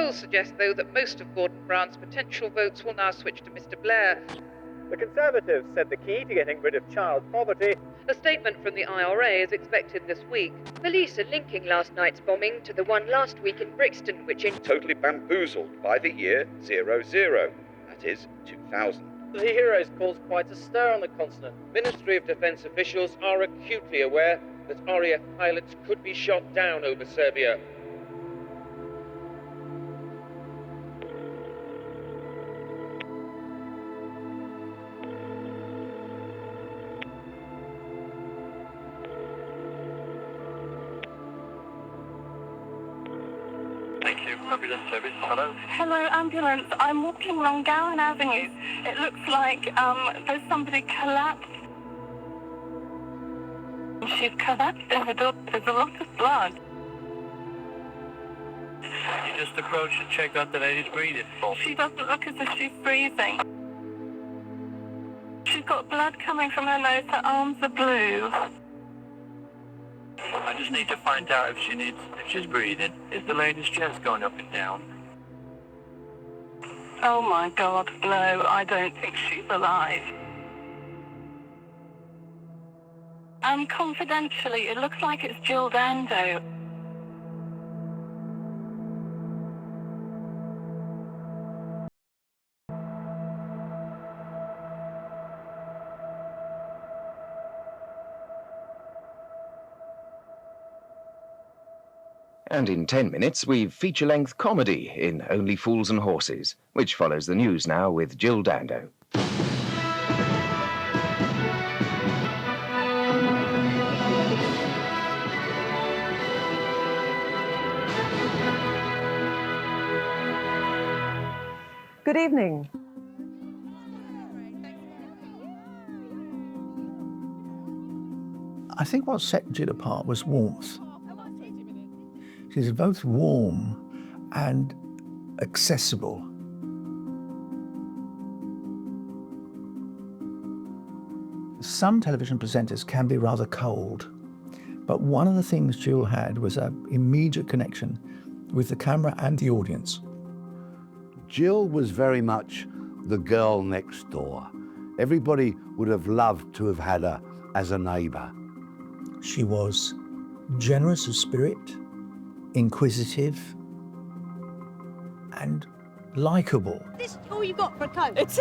polls suggest, though, that most of Gordon Brown's potential votes will now switch to Mr. Blair. The Conservatives said the key to getting rid of child poverty. A statement from the IRA is expected this week. Police are linking last night's bombing to the one last week in Brixton, which totally bamboozled by the year 00, that is 2000. The heroes caused quite a stir on the continent. Ministry of Defence officials are acutely aware that RAF pilots could be shot down over Serbia. Hello? Hello, ambulance. I'm walking along Gowan Avenue. It looks like there's somebody collapsed. She's collapsed. There's a lot of blood. You just approach and check out the lady's breathing. She doesn't look as if she's breathing. She's got blood coming from her nose. Her arms are blue. I just need to find out if she's breathing. Is the lady's chest going up and down? Oh my God, no, I don't think she's alive. Confidentially, it looks like it's Jill Dando. And in 10 minutes, we've feature-length comedy in Only Fools and Horses, which follows the news now with Jill Dando. Good evening. I think what set Jill apart was warmth. She's both warm and accessible. Some television presenters can be rather cold, but one of the things Jill had was an immediate connection with the camera and the audience. Jill was very much the girl next door. Everybody would have loved to have had her as a neighbour. She was generous of spirit, inquisitive, and likeable. This is all you got for a coat? It is.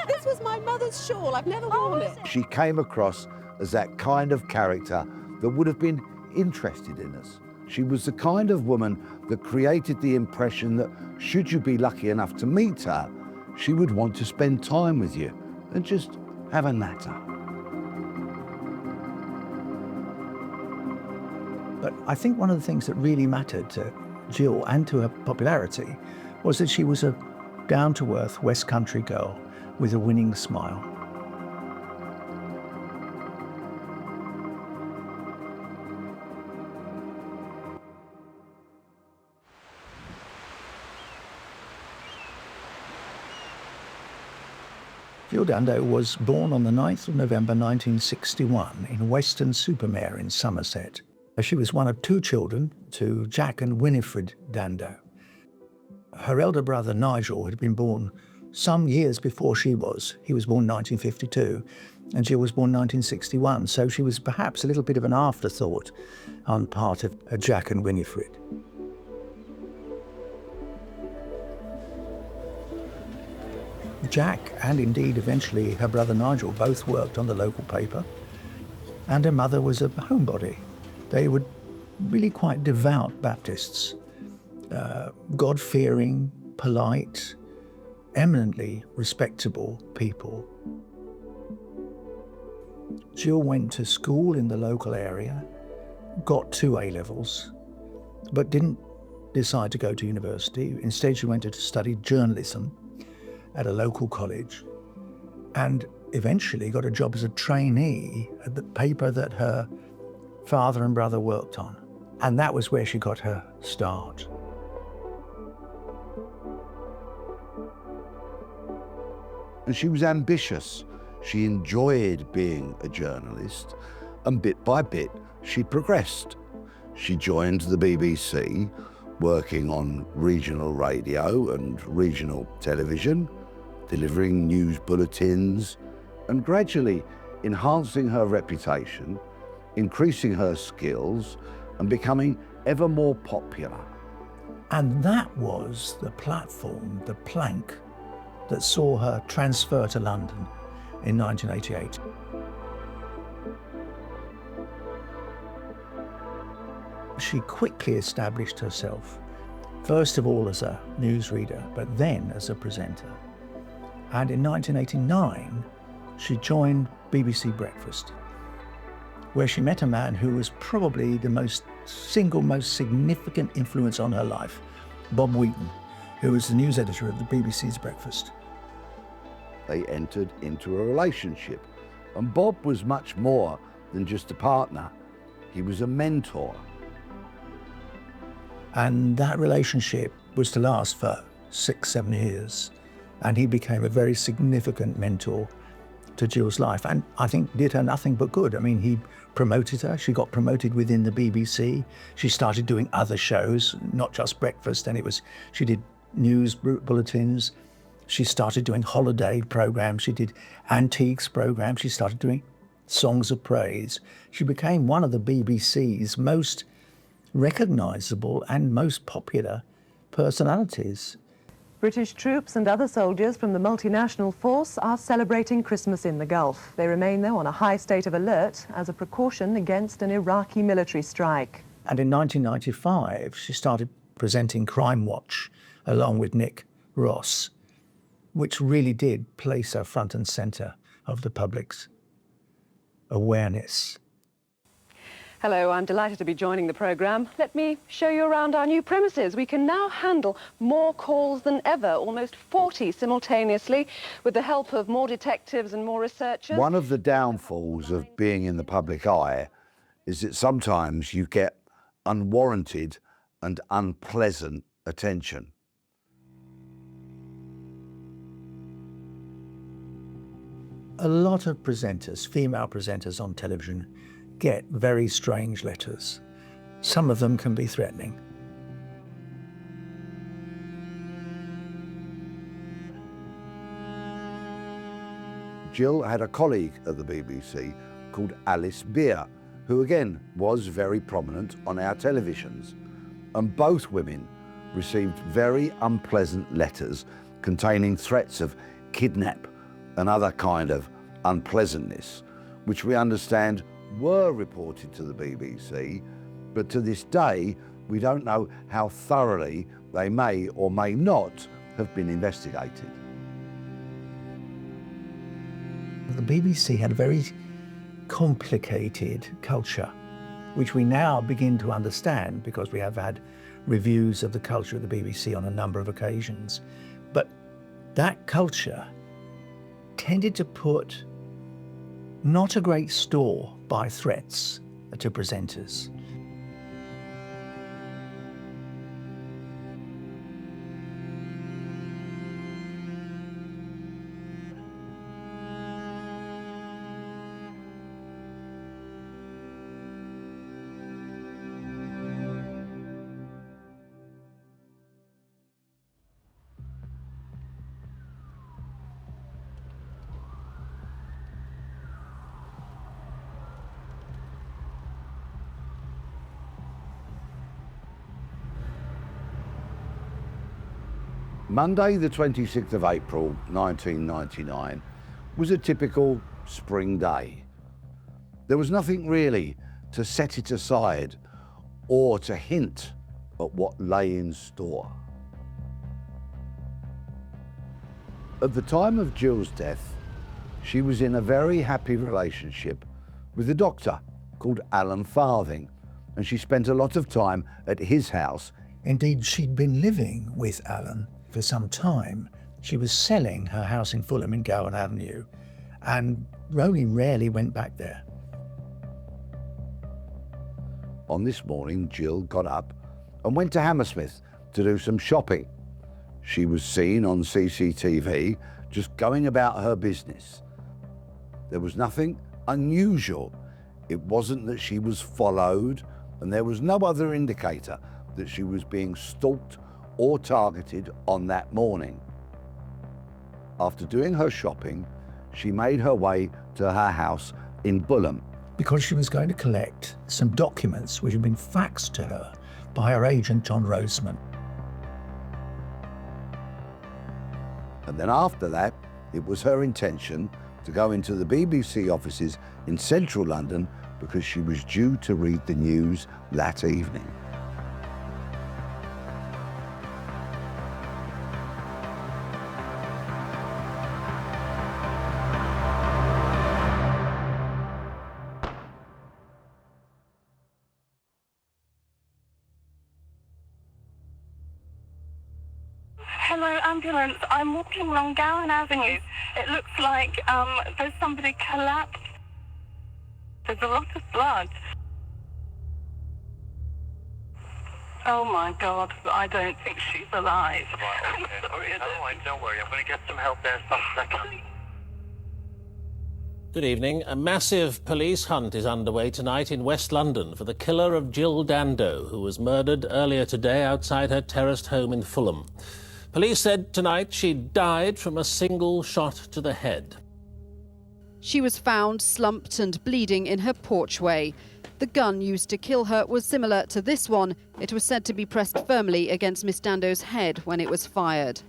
this was my mother's shawl. I've never worn it. She came across as that kind of character that would have been interested in us. She was the kind of woman that created the impression that should you be lucky enough to meet her, she would want to spend time with you and just have a natter. But I think one of the things that really mattered to Jill and to her popularity was that she was a down-to-earth West Country girl with a winning smile. Jill Dando was born on the 9th of November 1961 in Weston-super-Mare in Somerset. She was one of two children to Jack and Winifred Dando. Her elder brother Nigel had been born some years before she was. He was born 1952 and Jill was born 1961, so she was perhaps a little bit of an afterthought on part of Jack and Winifred. Jack, and indeed eventually her brother Nigel, both worked on the local paper, and her mother was a homebody. They were really quite devout Baptists, God-fearing, polite, eminently respectable people. Jill went to school in the local area, got 2 A-levels, but didn't decide to go to university. Instead, she went to study journalism at a local college and eventually got a job as a trainee at the paper that her father and brother worked on. And that was where she got her start. And she was ambitious. She enjoyed being a journalist, and bit by bit, she progressed. She joined the BBC, working on regional radio and regional television, delivering news bulletins, and gradually enhancing her reputation, increasing her skills, and becoming ever more popular. And that was the platform, the plank, that saw her transfer to London in 1988. She quickly established herself, first of all as a newsreader, but then as a presenter. And in 1989, she joined BBC Breakfast, where she met a man who was probably the single most significant influence on her life, Bob Wheaton, who was the news editor of the BBC's Breakfast. They entered into a relationship, and Bob was much more than just a partner. He was a mentor. And that relationship was to last for 6-7 years. And he became a very significant mentor to Jill's life, and I think did her nothing but good. I mean, he promoted her. She got promoted within the BBC. She started doing other shows, not just Breakfast. And she did news bulletins. She started doing holiday programs. She did antiques programs. She started doing songs of praise. She became one of the BBC's most recognisable and most popular personalities. British troops and other soldiers from the multinational force are celebrating Christmas in the Gulf. They remain, though, on a high state of alert as a precaution against an Iraqi military strike. And in 1995, she started presenting Crimewatch along with Nick Ross, which really did place her front and centre of the public's awareness. Hello, I'm delighted to be joining the programme. Let me show you around our new premises. We can now handle more calls than ever, almost 40 simultaneously, with the help of more detectives and more researchers. One of the downfalls of being in the public eye is that sometimes you get unwarranted and unpleasant attention. A lot of presenters, female presenters on television, get very strange letters. Some of them can be threatening. Jill had a colleague at the BBC called Alice Beer, who again was very prominent on our televisions. And both women received very unpleasant letters containing threats of kidnap and other kind of unpleasantness, which we understand were reported to the BBC, but to this day we don't know how thoroughly they may or may not have been investigated. The BBC had a very complicated culture, which we now begin to understand because we have had reviews of the culture of the BBC on a number of occasions. But that culture tended to put not a great store by threats to presenters. Monday the 26th of April 1999 was a typical spring day. There was nothing really to set it aside or to hint at what lay in store. At the time of Jill's death, she was in a very happy relationship with a doctor called Alan Farthing, and she spent a lot of time at his house. Indeed, she'd been living with Alan for some time. She was selling her house in Fulham in Gowan Avenue and only rarely went back there. On this morning, Jill got up and went to Hammersmith to do some shopping. She was seen on CCTV just going about her business. There was nothing unusual. It wasn't that she was followed, and there was no other indicator that she was being stalked or targeted on that morning. After doing her shopping, she made her way to her house in Fulham, because she was going to collect some documents which had been faxed to her by her agent John Roseman. And then after that, it was her intention to go into the BBC offices in central London because she was due to read the news that evening. Hello, ambulance. I'm walking along Gowan Avenue. It looks like there's somebody collapsed. There's a lot of blood. Oh my God, I don't think she's alive. Right, okay. I'm sorry. Don't worry, I'm going to get some help there in a second. Good evening. A massive police hunt is underway tonight in West London for the killer of Jill Dando, who was murdered earlier today outside her terraced home in Fulham. Police said tonight she died from a single shot to the head. She was found slumped and bleeding in her porchway. The gun used to kill her was similar to this one. It was said to be pressed firmly against Miss Dando's head when it was fired.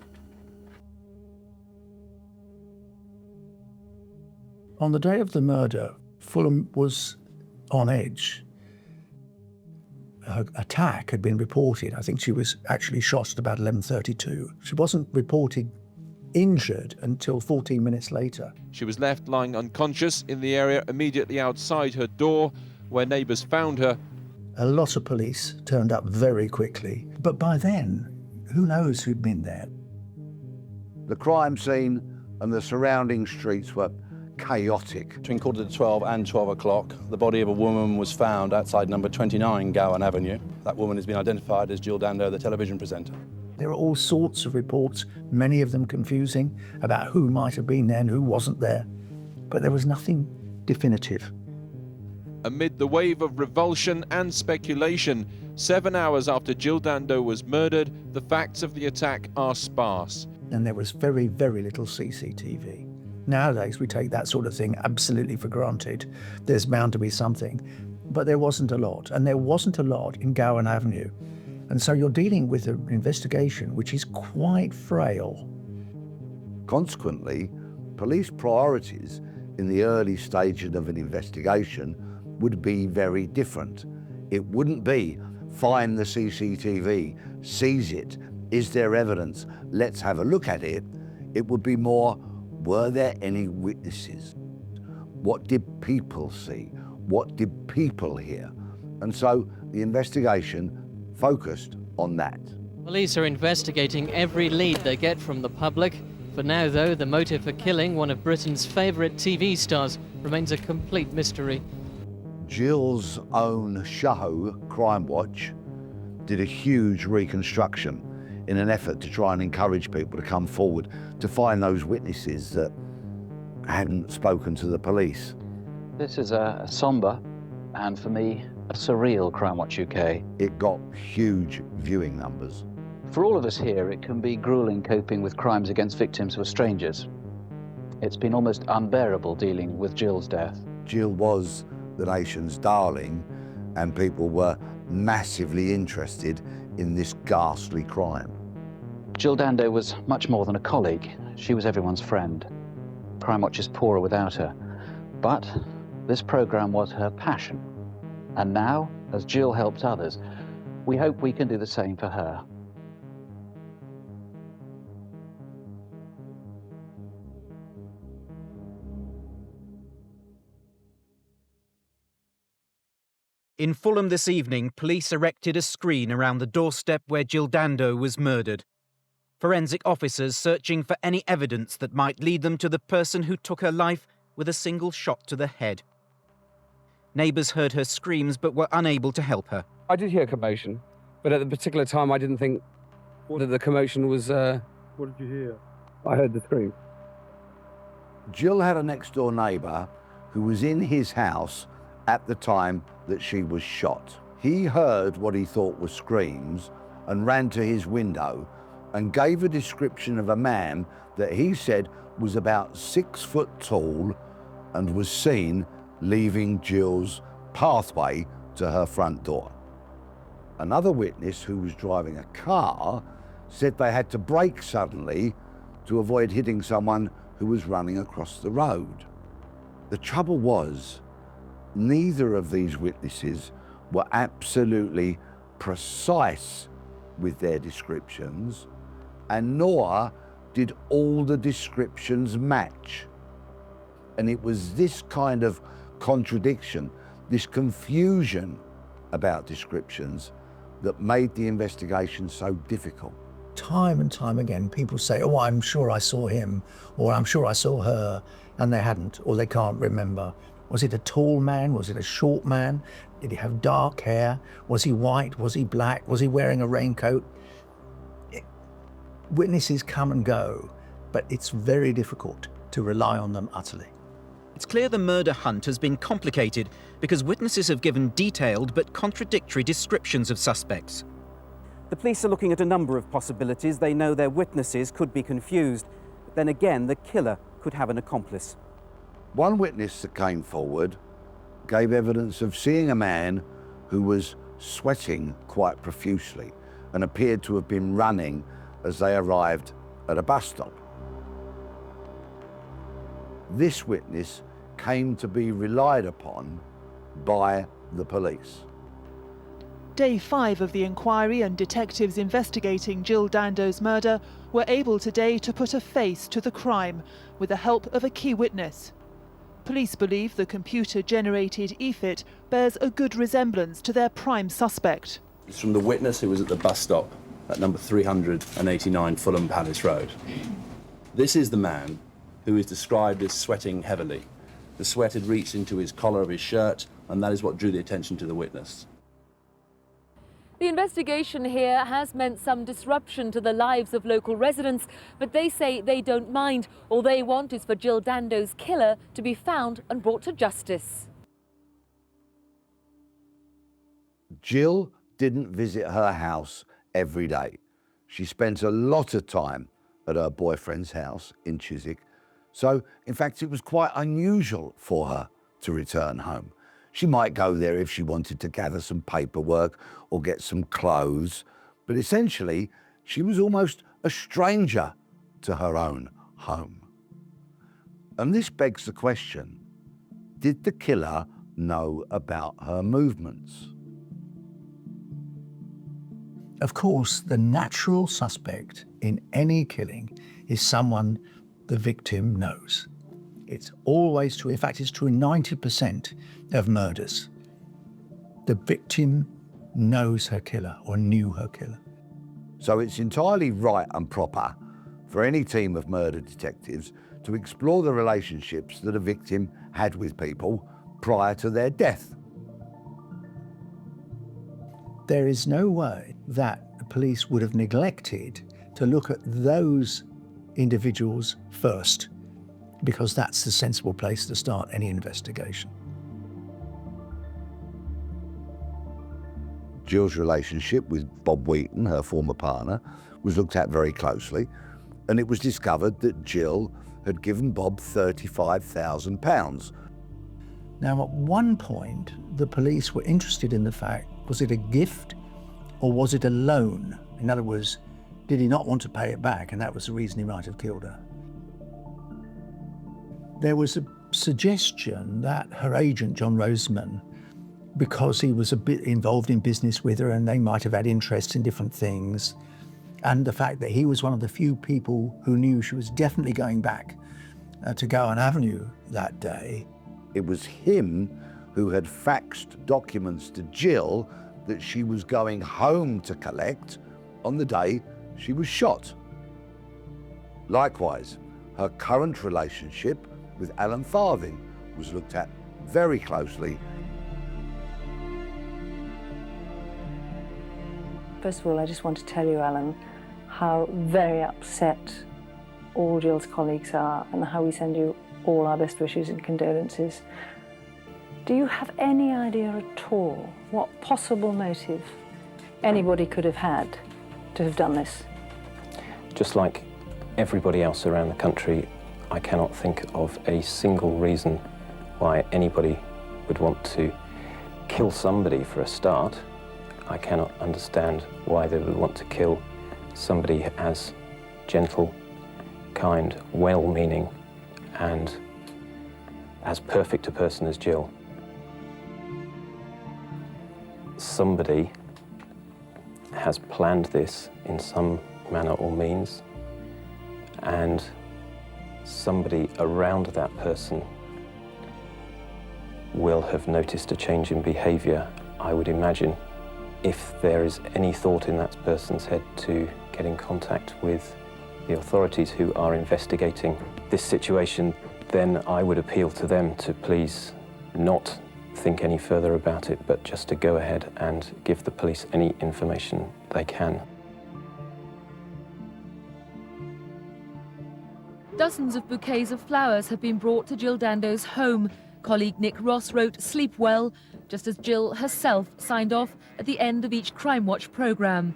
On the day of the murder, Fulham was on edge. Her attack had been reported. I think she was actually shot at about 11:32. She wasn't reported injured until 14 minutes later. She was left lying unconscious in the area immediately outside her door, where neighbours found her. A lot of police turned up very quickly, but by then, who knows who'd been there? The crime scene and the surrounding streets were chaotic. Between 12:15 and 12 o'clock, the body of a woman was found outside number 29 Gowan Avenue. That woman has been identified as Jill Dando, the television presenter. There are all sorts of reports, many of them confusing, about who might have been there and who wasn't there. But there was nothing definitive. Amid the wave of revulsion and speculation, 7 hours after Jill Dando was murdered, the facts of the attack are sparse. And there was very, very little CCTV. Nowadays, we take that sort of thing absolutely for granted. There's bound to be something. But there wasn't a lot, and there wasn't a lot in Gowan Avenue. And so you're dealing with an investigation which is quite frail. Consequently, police priorities in the early stages of an investigation would be very different. It wouldn't be, find the CCTV, seize it, is there evidence, let's have a look at it. It would be more, were there any witnesses? What did people see? What did people hear? And so the investigation focused on that. Police are investigating every lead they get from the public. For now, though, the motive for killing one of Britain's favourite TV stars remains a complete mystery. Jill's own show, Crimewatch, did a huge reconstruction in an effort to try and encourage people to come forward to find those witnesses that hadn't spoken to the police. This is a sombre, and for me, a surreal Crimewatch UK. It got huge viewing numbers. For all of us here, it can be grueling coping with crimes against victims who are strangers. It's been almost unbearable dealing with Jill's death. Jill was the nation's darling, and people were massively interested in this ghastly crime. Jill Dando was much more than a colleague. She was everyone's friend. Crimewatch is poorer without her. But this programme was her passion. And now, as Jill helped others, we hope we can do the same for her. In Fulham this evening, police erected a screen around the doorstep where Jill Dando was murdered. Forensic officers searching for any evidence that might lead them to the person who took her life with a single shot to the head. Neighbours heard her screams but were unable to help her. I did hear a commotion, but at the particular time I didn't think that the commotion was... What did you hear? I heard the scream. Jill had a next-door neighbour who was in his house at the time that she was shot. He heard what he thought were screams and ran to his window and gave a description of a man that he said was about 6 foot tall and was seen leaving Jill's pathway to her front door. Another witness who was driving a car said they had to brake suddenly to avoid hitting someone who was running across the road. The trouble was, neither of these witnesses were absolutely precise with their descriptions, and nor did all the descriptions match. And it was this kind of contradiction, this confusion about descriptions, that made the investigation so difficult. Time and time again, people say, oh, I'm sure I saw him, or I'm sure I saw her, and they hadn't, or they can't remember. Was it a tall man? Was it a short man? Did he have dark hair? Was he white? Was he black? Was he wearing a raincoat? Witnesses come and go, but it's very difficult to rely on them utterly. It's clear the murder hunt has been complicated because witnesses have given detailed but contradictory descriptions of suspects. The police are looking at a number of possibilities. They know their witnesses could be confused. But then again, the killer could have an accomplice. One witness that came forward gave evidence of seeing a man who was sweating quite profusely and appeared to have been running as they arrived at a bus stop. This witness came to be relied upon by the police. Day 5 of the inquiry and detectives investigating Jill Dando's murder were able today to put a face to the crime with the help of a key witness. Police believe the computer-generated EFIT bears a good resemblance to their prime suspect. It's from the witness who was at the bus stop at number 389 Fulham Palace Road. This is the man who is described as sweating heavily. The sweat had reached into his collar of his shirt, and that is what drew the attention to the witness. The investigation here has meant some disruption to the lives of local residents, but they say they don't mind. All they want is for Jill Dando's killer to be found and brought to justice. Jill didn't visit her house every day. She spent a lot of time at her boyfriend's house in Chiswick. So, in fact, it was quite unusual for her to return home. She might go there if she wanted to gather some paperwork or get some clothes, but essentially, she was almost a stranger to her own home. And this begs the question, did the killer know about her movements? Of course, the natural suspect in any killing is someone the victim knows. It's always true. In fact, it's true in 90% of murders. The victim knows her killer or knew her killer. So it's entirely right and proper for any team of murder detectives to explore the relationships that a victim had with people prior to their death. There is no way that the police would have neglected to look at those individuals first, because that's the sensible place to start any investigation. Jill's relationship with Bob Wheaton, her former partner, was looked at very closely, and it was discovered that Jill had given Bob £35,000. Now, at one point, the police were interested in the fact, was it a gift or was it a loan? In other words, did he not want to pay it back, and that was the reason he might have killed her? There was a suggestion that her agent, John Roseman, because he was a bit involved in business with her and they might have had interests in different things, and the fact that he was one of the few people who knew she was definitely going back to Gowan Avenue that day. It was him who had faxed documents to Jill that she was going home to collect on the day she was shot. Likewise, her current relationship with Alan Farthing was looked at very closely. First of all, I just want to tell you, Alan, how very upset all Jill's colleagues are and how we send you all our best wishes and condolences. Do you have any idea at all what possible motive anybody could have had to have done this? Just like everybody else around the country, I cannot think of a single reason why anybody would want to kill somebody for a start. I cannot understand why they would want to kill somebody as gentle, kind, well-meaning, and as perfect a person as Jill. Somebody has planned this in some manner or means, and somebody around that person will have noticed a change in behaviour, I would imagine. If there is any thought in that person's head to get in contact with the authorities who are investigating this situation, then I would appeal to them to please not think any further about it, but just to go ahead and give the police any information they can. Dozens of bouquets of flowers have been brought to Jill Dando's home. Colleague Nick Ross wrote "Sleep well," just as Jill herself signed off at the end of each Crimewatch programme.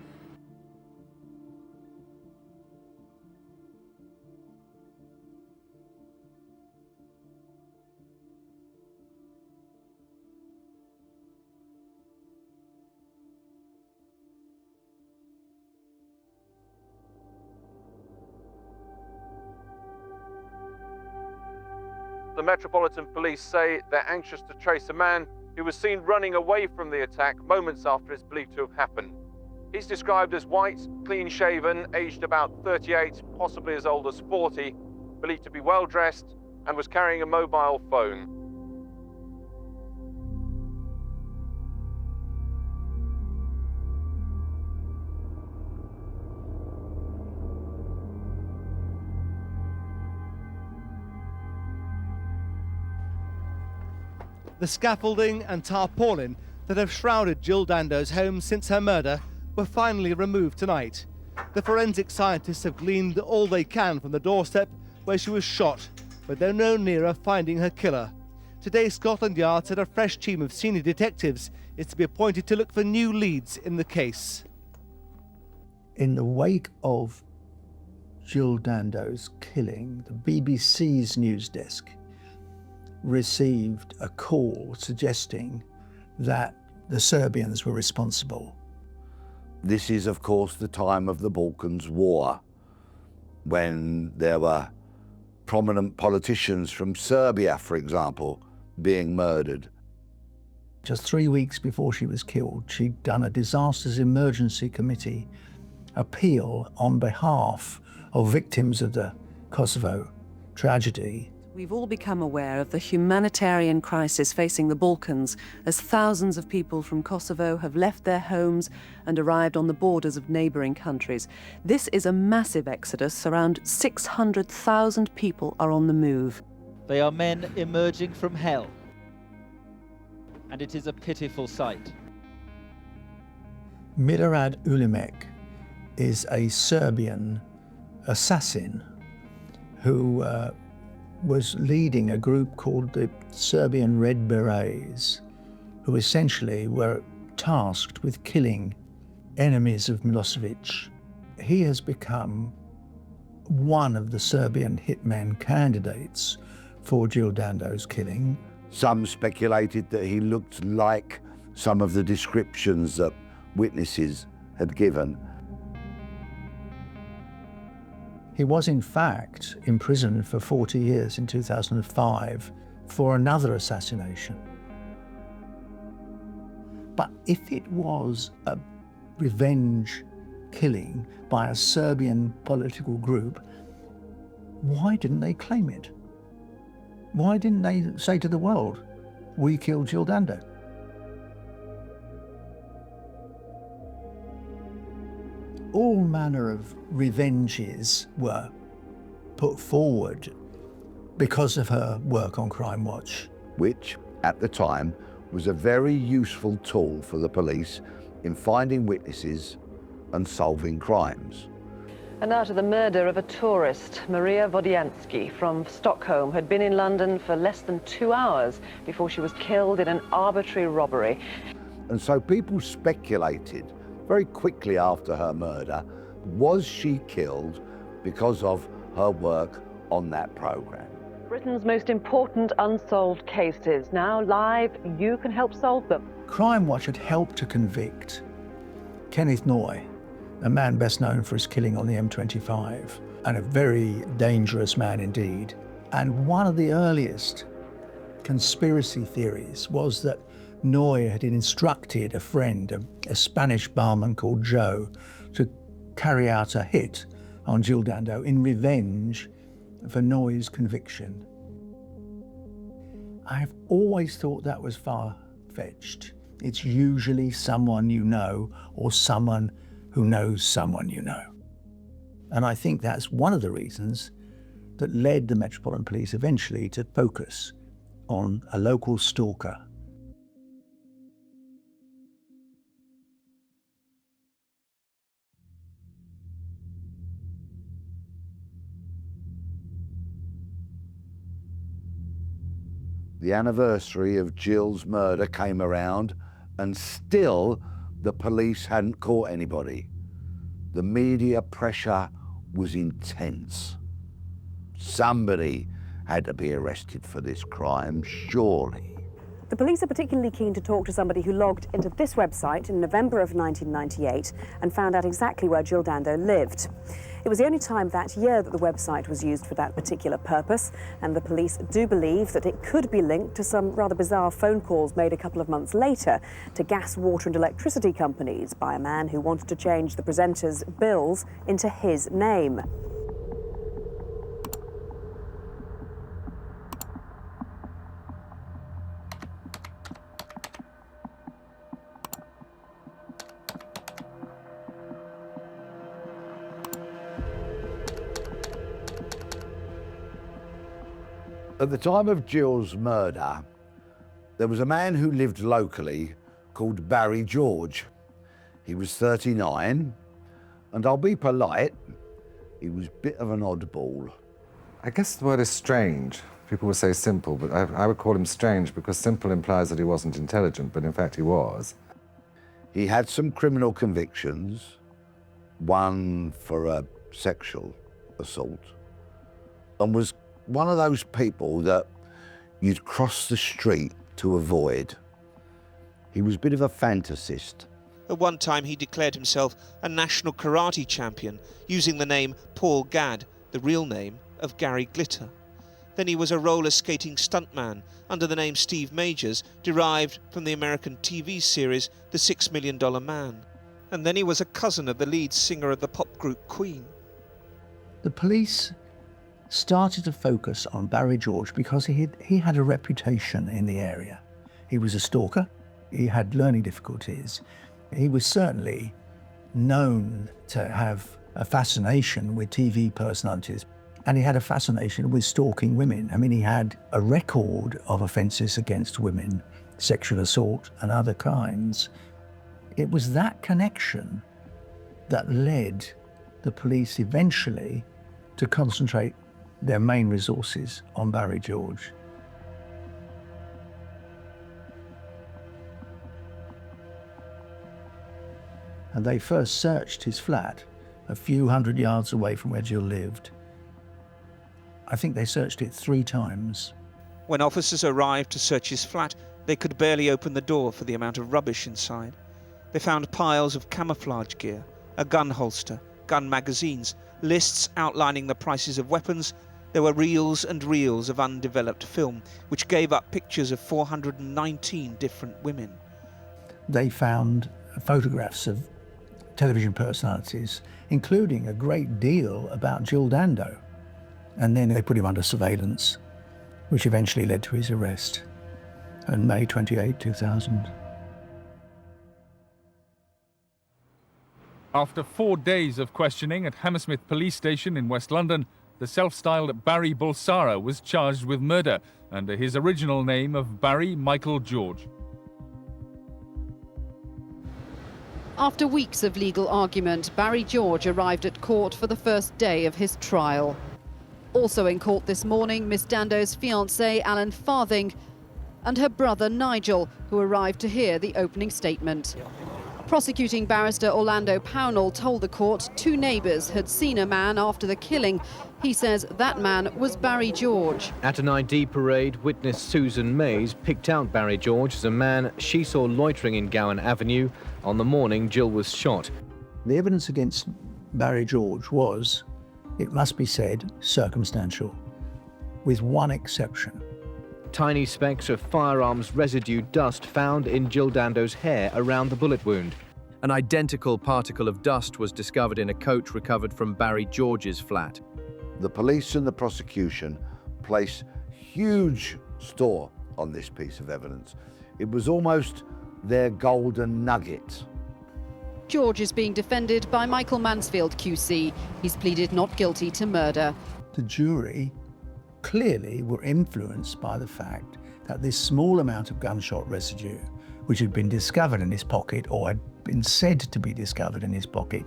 The Metropolitan Police say they're anxious to trace a man who was seen running away from the attack moments after it's believed to have happened. He's described as white, clean-shaven, aged about 38, possibly as old as 40, believed to be well-dressed, and was carrying a mobile phone. The scaffolding and tarpaulin that have shrouded Jill Dando's home since her murder were finally removed tonight. The forensic scientists have gleaned all they can from the doorstep where she was shot, but they're no nearer finding her killer. Today, Scotland Yard said a fresh team of senior detectives is to be appointed to look for new leads in the case. In the wake of Jill Dando's killing, the BBC's news desk received a call suggesting that the Serbians were responsible. This is, of course, the time of the Balkans War, when there were prominent politicians from Serbia, for example, being murdered. Just 3 weeks before she was killed, she'd done a Disasters Emergency Committee appeal on behalf of victims of the Kosovo tragedy. We've all become aware of the humanitarian crisis facing the Balkans as thousands of people from Kosovo have left their homes and arrived on the borders of neighbouring countries. This is a massive exodus. Around 600,000 people are on the move. They are men emerging from hell, and it is a pitiful sight. Milorad Ulimek is a Serbian assassin who was leading a group called the Serbian Red Berets, who essentially were tasked with killing enemies of Milosevic. He has become one of the Serbian hitman candidates for Jill Dando's killing. Some speculated that he looked like some of the descriptions that witnesses had given. He was, in fact, imprisoned for 40 years in 2005 for another assassination. But if it was a revenge killing by a Serbian political group, why didn't they claim it? Why didn't they say to the world, "We killed Jill Dando"? All manner of revenges were put forward because of her work on Crimewatch. Which, at the time, was a very useful tool for the police in finding witnesses and solving crimes. And now to the murder of a tourist, Maria Wodianski from Stockholm, had been in London for less than 2 hours before she was killed in an arbitrary robbery. And so people speculated very quickly after her murder, was she killed because of her work on that programme? Britain's most important unsolved cases. Now live, you can help solve them. Crimewatch had helped to convict Kenneth Noy, a man best known for his killing on the M25, and a very dangerous man indeed. And one of the earliest conspiracy theories was that Noy had instructed a friend, a Spanish barman called Joe, to carry out a hit on Jill Dando in revenge for Noy's conviction. I have always thought that was far-fetched. It's usually someone you know or someone who knows someone you know. And I think that's one of the reasons that led the Metropolitan Police eventually to focus on a local stalker. The anniversary of Jill's murder came around and still the police hadn't caught anybody. The media pressure was intense. Somebody had to be arrested for this crime, surely. The police are particularly keen to talk to somebody who logged into this website in November of 1998 and found out exactly where Jill Dando lived. It was the only time that year that the website was used for that particular purpose, and the police do believe that it could be linked to some rather bizarre phone calls made a couple of months later to gas, water and electricity companies by a man who wanted to change the presenter's bills into his name. At the time of Jill's murder, there was a man who lived locally called Barry George. He was 39, and I'll be polite, he was a bit of an oddball. I guess the word is strange. People would say simple, but I would call him strange because simple implies that he wasn't intelligent, but in fact he was. He had some criminal convictions, one for a sexual assault, and was one of those people that you'd cross the street to avoid. He was a bit of a fantasist. At one time he declared himself a national karate champion, using the name Paul Gadd, the real name of Gary Glitter. Then he was a roller skating stuntman under the name Steve Majors, derived from the American TV series The $6 Million Man. And then he was a cousin of the lead singer of the pop group Queen. The police started to focus on Barry George because he had a reputation in the area. He was a stalker, he had learning difficulties, he was certainly known to have a fascination with TV personalities, and he had a fascination with stalking women. I mean, he had a record of offences against women, sexual assault and other kinds. It was that connection that led the police eventually to concentrate their main resources on Barry George. And they first searched his flat a few hundred yards away from where Jill lived. I think they searched it 3 times. When officers arrived to search his flat, they could barely open the door for the amount of rubbish inside. They found piles of camouflage gear, a gun holster, gun magazines, lists outlining the prices of weapons. There were reels and reels of undeveloped film, which gave up pictures of 419 different women. They found photographs of television personalities, including a great deal about Jill Dando. And then they put him under surveillance, which eventually led to his arrest on May 28, 2000. After 4 days of questioning at Hammersmith Police Station in West London, the self-styled Barry Bulsara was charged with murder under his original name of Barry Michael George. After weeks of legal argument, Barry George arrived at court for the first day of his trial. Also in court this morning, Miss Dando's fiancé, Alan Farthing, and her brother Nigel, who arrived to hear the opening statement. Prosecuting barrister Orlando Pownall told the court 2 neighbours had seen a man after the killing. He says that man was Barry George. At an ID parade, witness Susan Mays picked out Barry George as a man she saw loitering in Gowan Avenue on the morning Jill was shot. The evidence against Barry George was, it must be said, circumstantial, with one exception. Tiny specks of firearms residue dust found in Jill Dando's hair around the bullet wound. An identical particle of dust was discovered in a coat recovered from Barry George's flat. The police and the prosecution placed huge store on this piece of evidence. It was almost their golden nugget. George is being defended by Michael Mansfield QC. He's pleaded not guilty to murder. The jury clearly were influenced by the fact that this small amount of gunshot residue, which had been discovered in his pocket or had been said to be discovered in his pocket,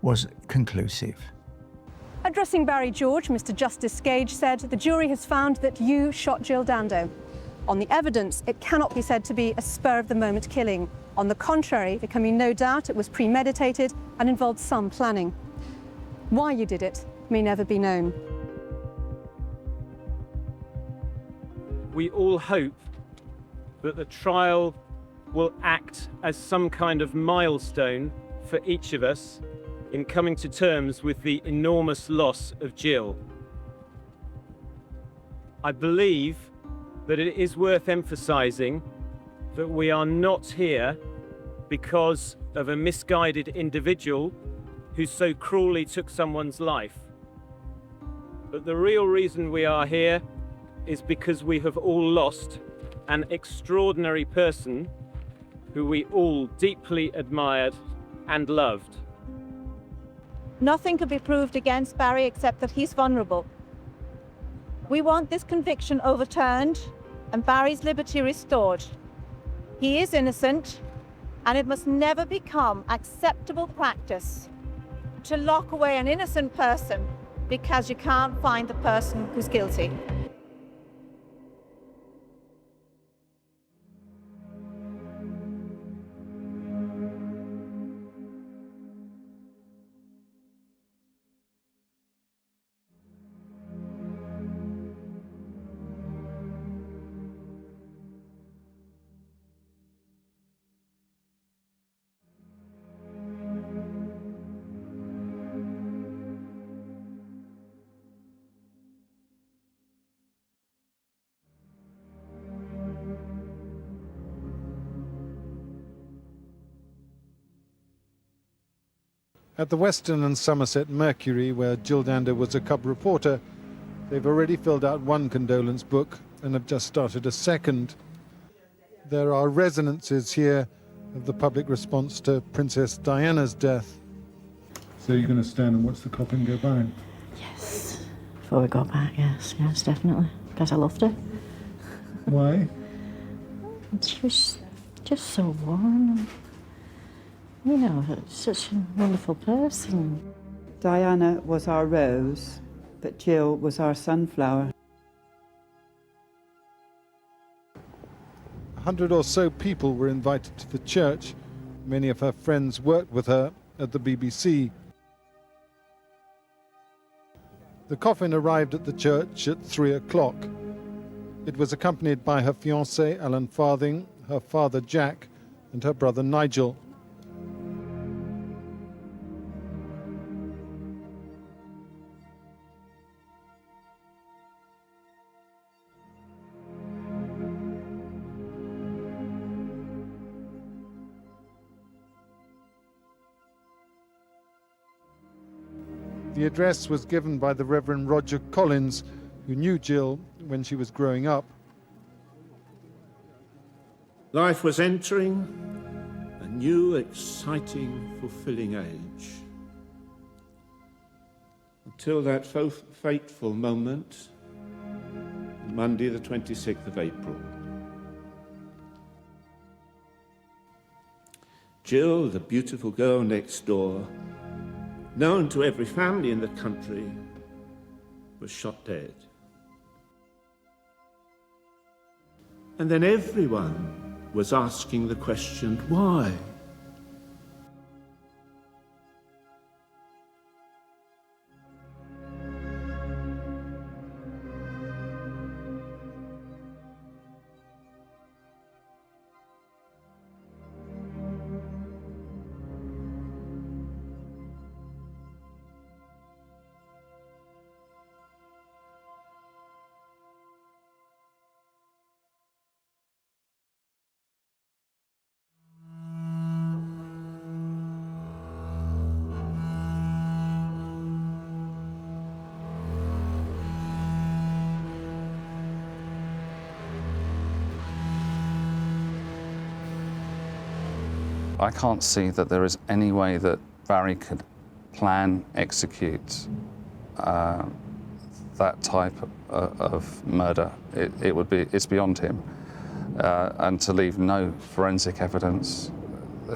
was conclusive. Addressing Barry George, Mr. Justice Gage said, "The jury has found that you shot Jill Dando. On the evidence, it cannot be said to be a spur-of-the-moment killing. On the contrary, there can be no doubt it was premeditated and involved some planning. Why you did it may never be known." We all hope that the trial will act as some kind of milestone for each of us in coming to terms with the enormous loss of Jill. I believe that it is worth emphasizing that we are not here because of a misguided individual who so cruelly took someone's life. But the real reason we are here is because we have all lost an extraordinary person who we all deeply admired and loved. Nothing could be proved against Barry except that he's vulnerable. We want this conviction overturned and Barry's liberty restored. He is innocent, and it must never become acceptable practice to lock away an innocent person because you can't find the person who's guilty. At the Western and Somerset Mercury, where Jill Dando was a cub reporter, they've already filled out one condolence book and have just started a second. There are resonances here of the public response to Princess Diana's death. So you're going to stand and watch the coffin go by? Yes. Before we go back, yes, definitely. Because I loved her. Why? She was just so warm. You know, such a wonderful person. Diana was our rose, but Jill was our sunflower. 100 or so people were invited to the church. Many of her friends worked with her at the BBC. The coffin arrived at the church at 3 o'clock. It was accompanied by her fiancé, Alan Farthing, her father, Jack, and her brother, Nigel. The address was given by the Reverend Roger Collins, who knew Jill when she was growing up. Life was entering a new, exciting, fulfilling age. Until that fateful moment, Monday the 26th of April. Jill, the beautiful girl next door, known to every family in the country, was shot dead. And then everyone was asking the question, why? I can't see that there is any way that Barry could plan, execute that type of murder. It's beyond him. And to leave no forensic evidence,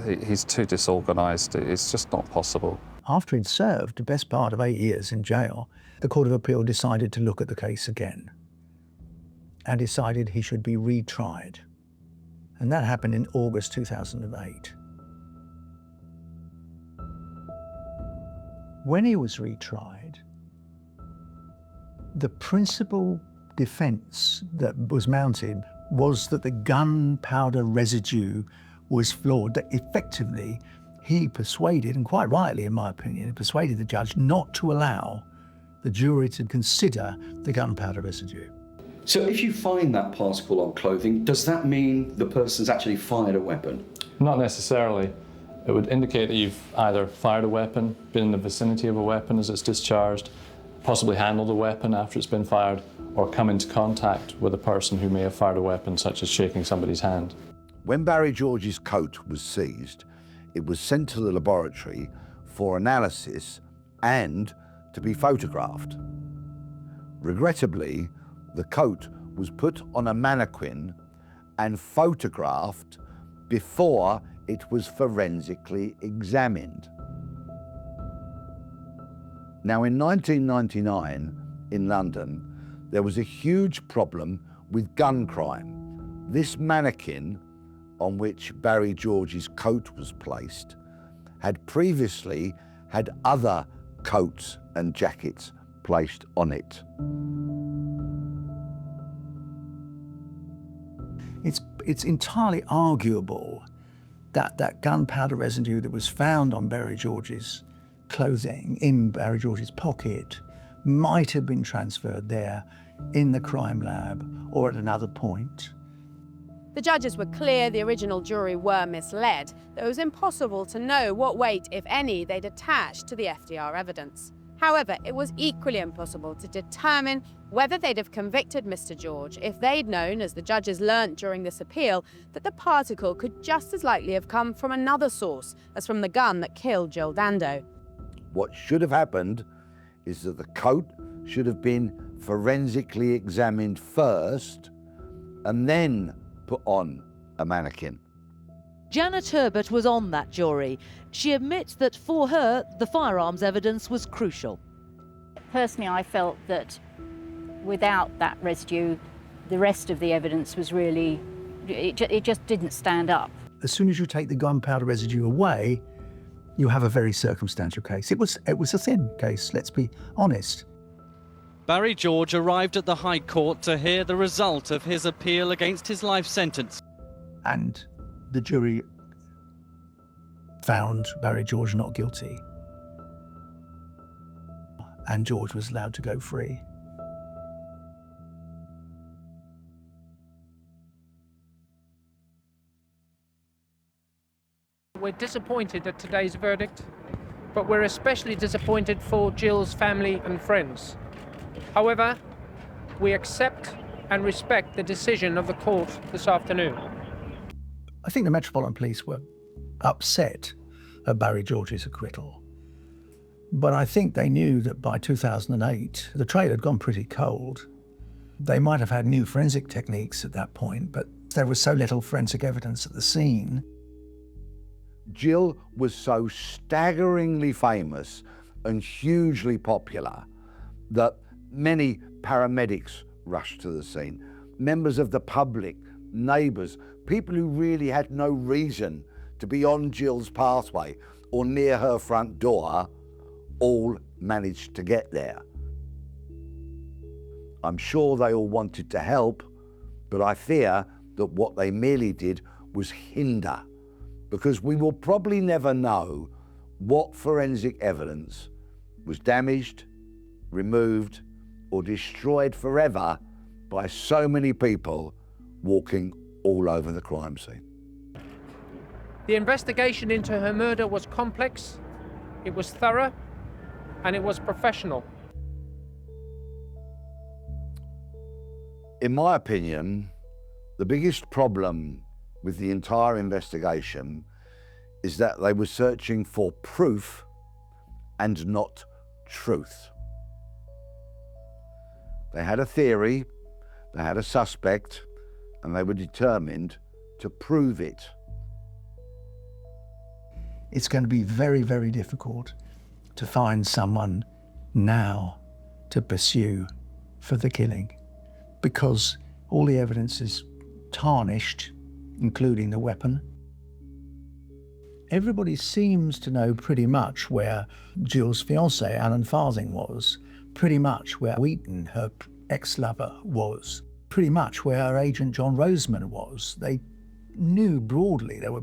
he's too disorganised. It's just not possible. After he'd served the best part of 8 years in jail, the Court of Appeal decided to look at the case again and decided he should be retried. And that happened in August 2008. When he was retried, the principal defence that was mounted was that the gunpowder residue was flawed, that effectively he persuaded, and quite rightly in my opinion, he persuaded the judge not to allow the jury to consider the gunpowder residue. So if you find that particle on clothing, does that mean the person's actually fired a weapon? Not necessarily. It would indicate that you've either fired a weapon, been in the vicinity of a weapon as it's discharged, possibly handled a weapon after it's been fired, or come into contact with a person who may have fired a weapon, such as shaking somebody's hand. When Barry George's coat was seized, it was sent to the laboratory for analysis and to be photographed. Regrettably, the coat was put on a mannequin and photographed before it was forensically examined. Now, in 1999, in London, there was a huge problem with gun crime. This mannequin on which Barry George's coat was placed had previously had other coats and jackets placed on it. It's entirely arguable that that gunpowder residue that was found on Barry George's clothing, in Barry George's pocket, might have been transferred there in the crime lab or at another point. The judges were clear the original jury were misled, that it was impossible to know what weight, if any, they'd attached to the FDR evidence. However, it was equally impossible to determine whether they'd have convicted Mr. George if they'd known, as the judges learnt during this appeal, that the particle could just as likely have come from another source as from the gun that killed Jill Dando. What should have happened is that the coat should have been forensically examined first and then put on a mannequin. Janet Herbert was on that jury. She admits that for her, the firearms evidence was crucial. Personally, I felt that without that residue, the rest of the evidence was really, it just didn't stand up. As soon as you take the gunpowder residue away, you have a very circumstantial case. It was a thin case, let's be honest. Barry George arrived at the High Court to hear the result of his appeal against his life sentence. And the jury found Barry George not guilty. And George was allowed to go free. We're disappointed at today's verdict, but we're especially disappointed for Jill's family and friends. However, we accept and respect the decision of the court this afternoon. I think the Metropolitan Police were upset at Barry George's acquittal. But I think they knew that by 2008, the trail had gone pretty cold. They might have had new forensic techniques at that point, but there was so little forensic evidence at the scene. Jill was so staggeringly famous and hugely popular that many paramedics rushed to the scene. Members of the public, neighbours, people who really had no reason to be on Jill's pathway or near her front door, all managed to get there. I'm sure they all wanted to help, but I fear that what they merely did was hinder, because we will probably never know what forensic evidence was damaged, removed, or destroyed forever by so many people walking all over the crime scene. The investigation into her murder was complex, it was thorough, and it was professional. In my opinion, the biggest problem with the entire investigation is that they were searching for proof and not truth. They had a theory, they had a suspect, and they were determined to prove it. It's going to be very, very difficult to find someone now to pursue for the killing, because all the evidence is tarnished, including the weapon. Everybody seems to know pretty much where Jill's fiancé, Alan Farthing, was, pretty much where Wheaton, her ex-lover, was, pretty much where her agent John Roseman was. They knew broadly. There were,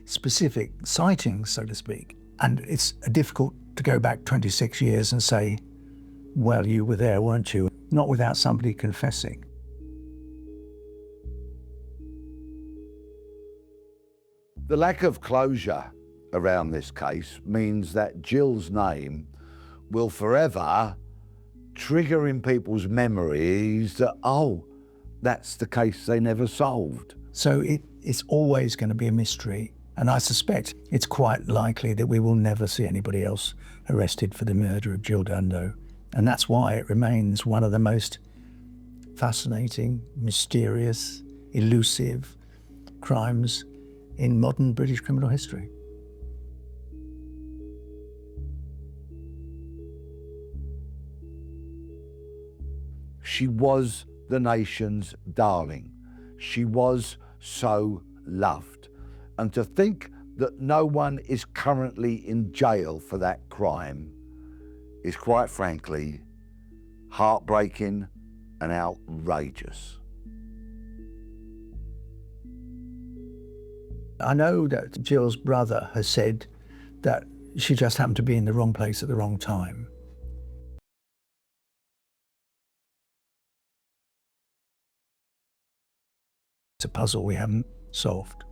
specific sightings, so to speak. And it's difficult to go back 26 years and say, well, you were there, weren't you? Not without somebody confessing. The lack of closure around this case means that Jill's name will forever trigger in people's memories that, oh, that's the case they never solved. So it's always going to be a mystery. And I suspect it's quite likely that we will never see anybody else arrested for the murder of Jill Dando. And that's why it remains one of the most fascinating, mysterious, elusive crimes in modern British criminal history. She was the nation's darling. She was so loved. And to think that no one is currently in jail for that crime is, quite frankly, heartbreaking and outrageous. I know that Jill's brother has said that she just happened to be in the wrong place at the wrong time. It's a puzzle we haven't solved.